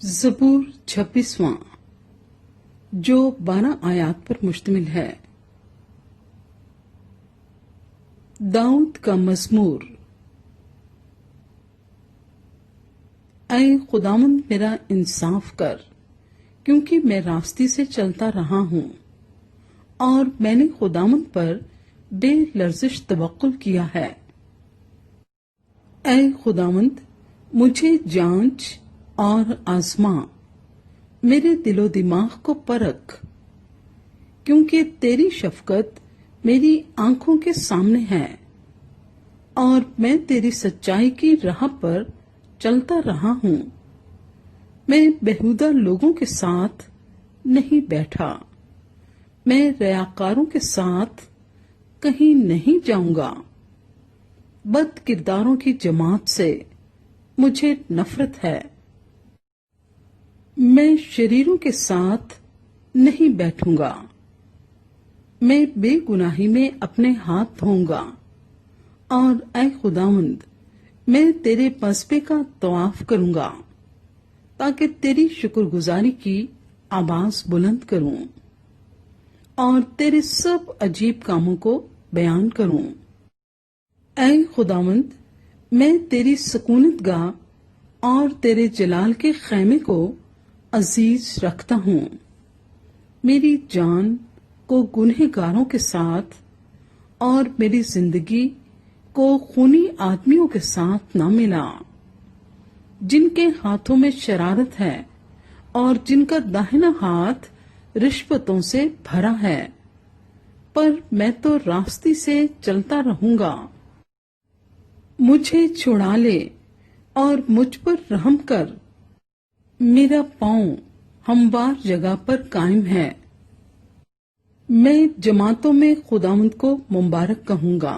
زبور 26واں جو 12 آیات پر مشتمل ہے۔ داؤد کا مزمور۔ اے خداوند میرا انصاف کر، کیونکہ میں راستی سے چلتا رہا ہوں اور میں نے خداوند پر بے لرزش توکل کیا ہے۔ اے خداوند مجھے جانچ اور آزما، میرے دل و دماغ کو پرکھ، کیونکہ تیری شفقت میری آنکھوں کے سامنے ہے اور میں تیری سچائی کی راہ پر چلتا رہا ہوں۔ میں بیہودہ لوگوں کے ساتھ نہیں بیٹھا، میں ریاکاروں کے ساتھ کہیں نہیں جاؤں گا۔ بد کرداروں کی جماعت سے مجھے نفرت ہے۔ میں شریروں کے ساتھ نہیں بیٹھوں گا۔ میں بے گناہی میں اپنے ہاتھ دھوؤں گا، اور اے خداوند میں تیرے مذبح کا طواف کروں گا تاکہ تیری شکر گزاری کی آواز بلند کروں اور تیرے سب عجیب کاموں کو بیان کروں۔ اے خداوند میں تیری سکونت گاہ اور تیرے جلال کے خیمے کو عزیز رکھتا ہوں۔ میری جان کو گنہگاروں کے ساتھ اور میری زندگی کو خونی آدمیوں کے ساتھ نہ ملا، جن کے ہاتھوں میں شرارت ہے اور جن کا داہنا ہاتھ رشوتوں سے بھرا ہے، پر میں تو راستی سے چلتا رہوں گا۔ مجھے چھڑا لے اور مجھ پر رحم کر، میرا پاؤں ہموار جگہ پر قائم ہے۔ میں جماعتوں میں خداوند کو مبارک کہوں گا۔